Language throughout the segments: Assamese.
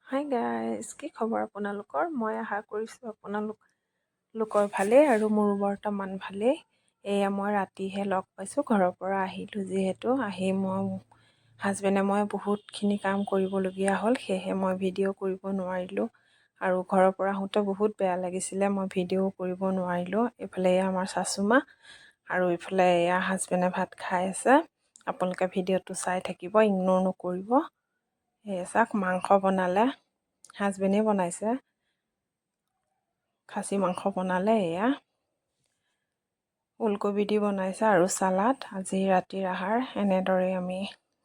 হাই গাইজ, কি খবৰ আপোনালোকৰ? মই আশা কৰিছোঁ আপোনালোকৰ ভালেই আৰু মোৰো বৰ্তমান ভালেই। এয়া মই ৰাতিহে লগ পাইছোঁ, ঘৰৰ পৰা আহিলোঁ যিহেতু। আহি হাজবেণ্ডে মই বহুতখিনি কাম কৰিবলগীয়া হ'ল, সেয়েহে মই ভিডিঅ' কৰিব নোৱাৰিলোঁ। আৰু ঘৰৰ পৰা আহোঁতে বহুত বেয়া লাগিছিলে, মই ভিডিঅ' কৰিব নোৱাৰিলোঁ। এইফালে এয়া আমাৰ শাশুমা আৰু এইফালে এয়া হাজবেণ্ডে ভাত খাই আছে। আপোনালোকে ভিডিঅ'টো চাই থাকিব, ইগন'ৰ নকৰিব। এয়া চাওক, মাংস বনালে, হাজবেণ্ডে বনাইছে। খাচী মাংস বনালে, এয়া ওলকবি দি বনাইছে আৰু চালাড। আজি ৰাতিৰ আহাৰ এনেদৰে আমি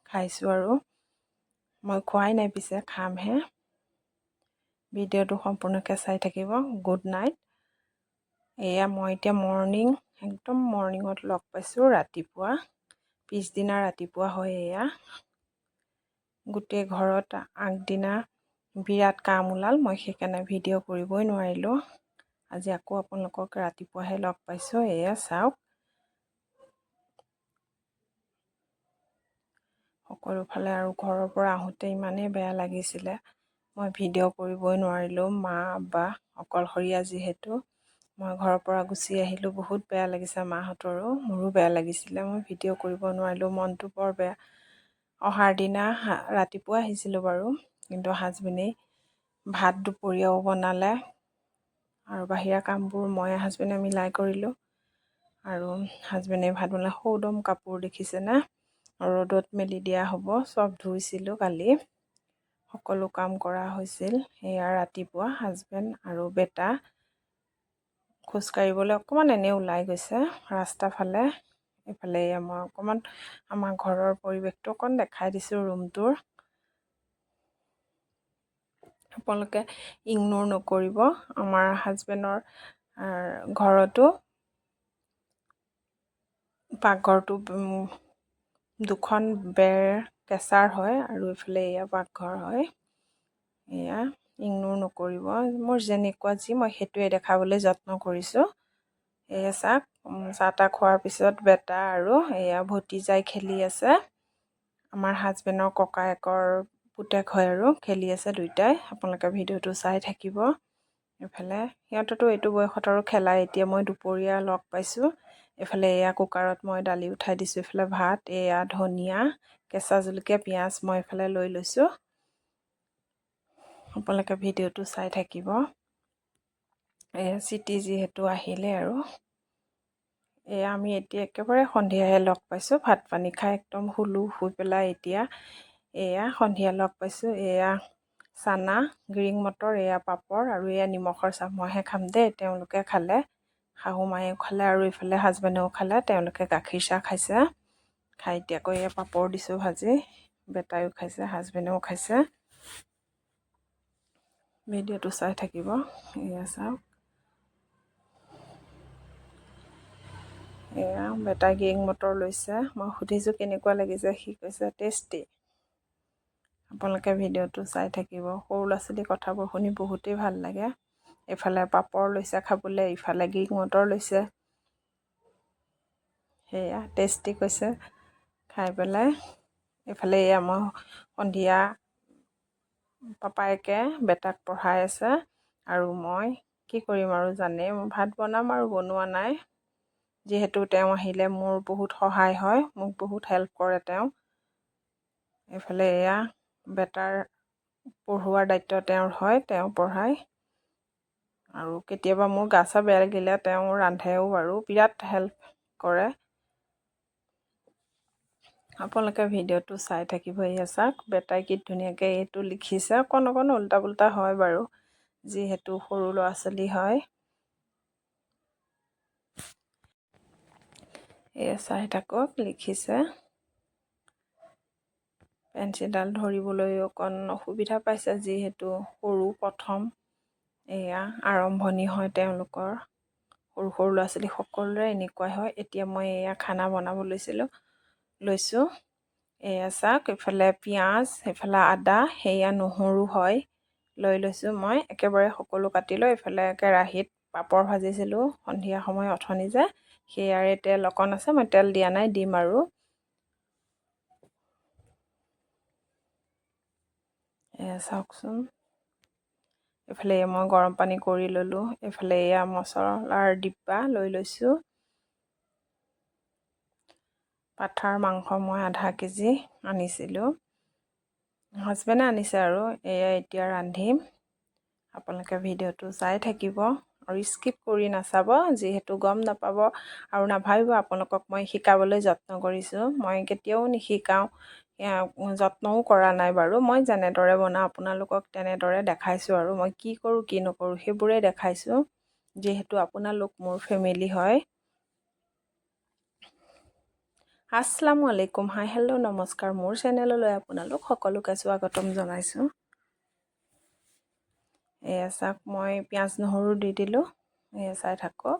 খাইছোঁ আৰু মই খোৱাই নাই, পিছে খামহে। ভিডিঅ'টো সম্পূৰ্ণকৈ চাই থাকিব। Good night. এয়া মই এতিয়া একদম মৰ্ণিঙত লগ পাইছোঁ, ৰাতিপুৱা, পিছদিনা ৰাতিপুৱা হয়। এয়া গোটেই ঘৰত আগদিনা বিৰাট কাম ওলাল, মই সেইকাৰণে ভিডিঅ' কৰিবই নোৱাৰিলোঁ। আজি আকৌ আপোনালোকক ৰাতিপুৱাহে লগ পাইছোঁ। এয়া চাওক, সকলোফালে আৰু ঘৰৰ পৰা আহোঁতে ইমানেই বেয়া লাগিছিলে, মই ভিডিঅ' কৰিবই নোৱাৰিলোঁ। মা বা অকলশৰীয়া যিহেতু মই ঘৰৰ পৰা গুচি আহিলোঁ, বহুত বেয়া লাগিছে। মাহঁতৰো মোৰো বেয়া লাগিছিলে, মই ভিডিঅ' কৰিব নোৱাৰিলোঁ, মনটো বৰ বেয়া। অহাৰ দিনা ৰাতিপুৱা আহিছিলোঁ বাৰু, কিন্তু হাজবেণ্ডেই ভাত দুপৰীয়াও বনালে আৰু বাহিৰা কামবোৰ মই হাজবেণ্ডে মিলাই কৰিলোঁ। আৰু হাজবেণ্ডে ভাত বনালে। সৌদম কাপোৰ দেখিছেনে, ৰ'দত মেলি দিয়া হ'ব, চব ধুইছিলোঁ কালি, সকলো কাম কৰা হৈছিল। সেয়া ৰাতিপুৱা হাজবেণ্ড আৰু বেটা খোজকাঢ়িবলৈ অকণমান এনেই ওলাই গৈছে ৰাস্তা ফালে। এইফালে মই অকণমান আমাৰ ঘৰৰ পৰিৱেশটো অকণ দেখাই দিছোঁ, ৰুমটোৰ। আপোনালোকে ইগন'ৰ নকৰিব। আমাৰ হাজবেণ্ডৰ ঘৰতো পাকঘৰটো দুখন বেৰ কেঁচাৰ হয় আৰু এইফালে এয়া পাকঘৰ হয়। এয়া ইগন'ৰ নকৰিব। মোৰ যেনেকুৱা মই সেইটোৱে দেখাবলৈ যত্ন কৰিছোঁ। এয়া চাওক, চাহ তাহ খোৱাৰ পিছত বেটা আৰু এয়া ভতিজাই খেলি আছে। আমাৰ হাজবেণ্ডৰ ককায়েকৰ পুতেক হয় আৰু খেলি আছে দুয়োটাই। আপোনালোকে ভিডিঅ'টো চাই থাকিব। এইফালে সিহঁততো এইটো বয়সত আৰু খেলাই। এতিয়া মই দুপৰীয়া লগ পাইছোঁ। এইফালে এয়া কুকাৰত মই দালি উঠাই দিছোঁ, এইফালে ভাত, এয়া ধনিয়া, কেঁচা জলকীয়া, পিঁয়াজ মই এইফালে লৈ লৈছোঁ। আপোনালোকে ভিডিঅ'টো চাই থাকিব। এয়া চিটি যিহেতু আহিলে আৰু এয়া আমি এতিয়া একেবাৰে সন্ধিয়াহে লগ পাইছোঁ। ভাত পানী খাই একদম শুলোঁ, শুই পেলাই এতিয়া এয়া সন্ধিয়া লগ পাইছোঁ। এয়া চানা, গ্ৰীণ মটৰ, এয়া পাপৰ আৰু এয়া নিমখৰ চাহ। মইহে খাম দেই, তেওঁলোকে খালে, শাহু মায়েও খালে আৰু এইফালে হাজবেণ্ডেও খালে। তেওঁলোকে গাখীৰ চাহ খাইছে। খাই এতিয়া আকৌ এয়া পাপৰ দিছোঁ ভাজি, বেটাইও খাইছে, হাজবেণ্ডেও খাইছে। ভিডিঅ'টো চাই থাকিব। এয়া চাওক, এয়া বেটাই গ্ৰীণ মটৰ লৈছে। মই সুধিছোঁ কেনেকুৱা লাগিছে, সি কৈছে টেষ্টি। আপোনালোকে ভিডিঅ'টো চাই থাকিব। সৰু ল'ৰা ছোৱালীৰ কথাবোৰ শুনি বহুতেই ভাল লাগে। এইফালে পাপৰ লৈছে খাবলৈ, ইফালে গ্ৰীণ মটৰ লৈছে। সেয়া টেষ্টি কৈছে খাই পেলাই। এইফালে এয়া মই সন্ধিয়া পাপায়েকে বেটাক পঢ়াই আছে আৰু মই কি কৰিম আৰু জানেই, মই ভাত বনাম আৰু বনোৱা নাই। যিহেতু তেওঁ আহিলে মোৰ বহুত সহায় হয়, মোক বহুত হেল্প কৰে তেওঁ। এইফালে এয়া বেটাৰ পঢ়োৱাৰ দায়িত্ব তেওঁৰ হয়, তেওঁ পঢ়ায়। আৰু কেতিয়াবা মোৰ গা চা বেয়া লাগিলে তেওঁ ৰান্ধেও বাৰু, বিৰাট হেল্প কৰে। আপোনালোকে ভিডিঅ'টো চাই থাকিব। এয়া চাওক, বেটাই কি ধুনীয়াকৈ এইটো লিখিছে। অকণ অকণ উল্টা পুল্টা হয় বাৰু, যিহেতু সৰু ল'ৰা ছোৱালী হয়। এয়া চাই থাকক, লিখিছে। পেঞ্চিলডাল ধৰিবলৈ অকণ অসুবিধা পাইছে, যিহেতু সৰু প্ৰথম এয়া আৰম্ভণি হয় তেওঁলোকৰ। সৰু সৰু ল'ৰা ছোৱালী সকলোৰে এনেকুৱাই হয়। এতিয়া মই এয়া খানা বনাব লৈছোঁ। এয়া চাওক, এইফালে পিঁয়াজ, এইফালে আদা, সেয়া নহৰু হয়, লৈ লৈছোঁ মই। একেবাৰে সকলো কাটি লৈ এইফালে কেৰাহীত পাপৰ ভাজিছিলোঁ সন্ধিয়া সময় অথনি যে, সেয়াৰে তেল অকণ আছে, মই তেল দিয়া নাই, দিম আৰু। এয়া চাওকচোন, এইফালে মই গৰম পানী কৰি ল'লোঁ। এইফালে এয়া মছলাৰ ডিব্বা লৈ লৈছোঁ। পাঠাৰ মাংস মই আধা কেজি আনিছিলোঁ। হাজবেণ্ডে আনিছে আৰু এয়া এতিয়া ৰান্ধিম। আপোনালোকে ভিডিঅ'টো চাই থাকিব আৰু স্কিপ কৰি নাচাব, যিহেতু গম নাপাব আৰু নাভাবিব আপোনালোকক মই শিকাবলৈ যত্ন কৰিছোঁ। মই কেতিয়াও নিশিকাওঁ, যত্নও কৰা নাই বাৰু। মই যেনেদৰে বনাওঁ আপোনালোকক তেনেদৰে দেখাইছোঁ আৰু মই কি কৰোঁ কি নকৰোঁ সেইবোৰেই দেখাইছোঁ, যিহেতু আপোনালোক মোৰ ফেমিলি হয়। আসসালামু আলাইকুম, হাই হেল্ল' নমস্কাৰ। মোৰ চেনেললৈ আপোনালোক সকলোকে স্বাগতম জনাইছোঁ। এয়া চাওক, মই পিঁয়াজ নহৰু দি দিলোঁ। এয়া চাই থাকক।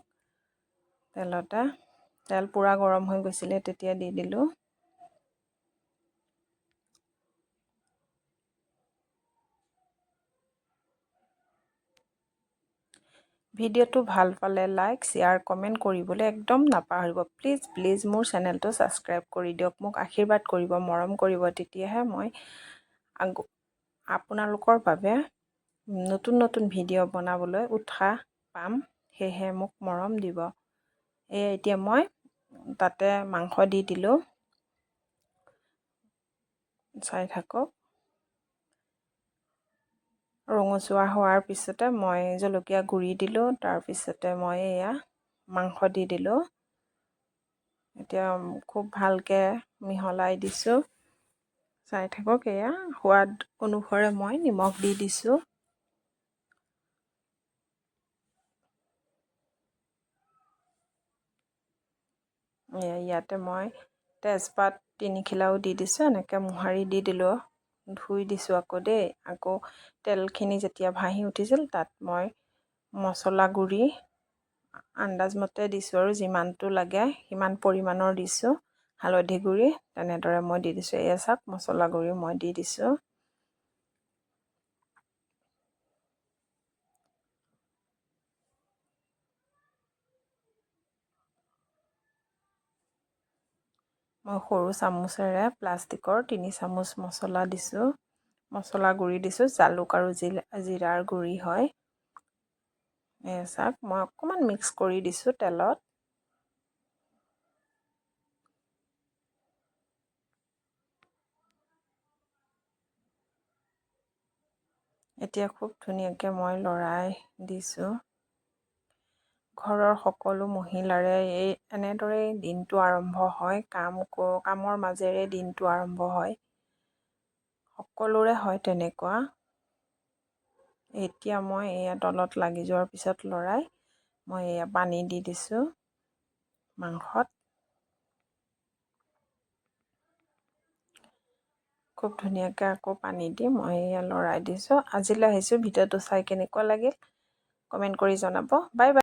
তেল পূৰা গৰম হৈ গৈছিলে, তেতিয়া দি দিলোঁ। ভিডিঅ'টো ভাল পালে লাইক, শ্বেয়াৰ, কমেণ্ট কৰিবলৈ একদম নাপাহৰিব। প্লিজ প্লিজ মোৰ চেনেলটো ছাবস্ক্ৰাইব কৰি দিয়ক। মোক আশীৰ্বাদ কৰিব, মৰম কৰিব, তেতিয়াহে মই আপোনালোকৰ বাবে নতুন নতুন ভিডিঅ' বনাবলৈ উৎসাহ পাম। সেয়েহে মোক মৰম দিব। এতিয়া মই তাতে মাংস দি দিলোঁ। চাই থাকক। ৰঙচুৱা হোৱাৰ পিছতে মই জলকীয়া গুড়ি দিলোঁ। তাৰপিছতে মই এয়া মাংস দি দিলোঁ। এতিয়া খুব ভালকৈ মিহলাই দিছোঁ। চাই থাকক। এয়া সোৱাদ অনুসৰে মই নিমখ দি দিছোঁ। ইয়াতে মই তেজপাত 3 খিলাও দি দিছোঁ। এনেকৈ মোহাৰি দি দিলোঁ। ধুই দিছোঁ আকৌ দেই। আকৌ তেলখিনি যেতিয়া ভাহি উঠিছিল, তাত মই মছলা গুড়ি আন্দাজমতে দিছোঁ আৰু যিমানটো লাগে সিমান পৰিমাণৰ দিছোঁ। হালধি গুড়ি তেনেদৰে মই দি দিছোঁ। এয়া চাওক, মছলা গুড়ি মই দি দিছোঁ। মই সৰু চামুচেৰে প্লাষ্টিকৰ 3 চামুচ মছলা দিছোঁ। মছলা গুড়ি দিছোঁ। জালুক আৰু জিৰাৰ গুড়ি হয়। এয়া চাওক, মই অকণমান মিক্স কৰি দিছোঁ তেলত। এতিয়া খুব ধুনীয়াকৈ মই লৰাই দিছোঁ। ঘৰৰ সকলো মহিলাৰে এনেদৰেই দিনটো আৰম্ভ হয়। কামৰ মাজেৰে দিনটো আৰম্ভ হয়। সকলোৰে হয় তেনেকুৱা। এতিয়া মই এয়া তলত লাগি যোৱাৰ পিছত লৰাই মই এয়া পানী দি দিছোঁ মাংসত। খুব ধুনীয়াকৈ আকৌ পানী দি মই এয়া লৰাই দিছোঁ। আজিলৈ আহিছোঁ। ভিডিঅ'টো চাই কেনেকুৱা লাগিল কমেণ্ট কৰি জনাব। Bye bye.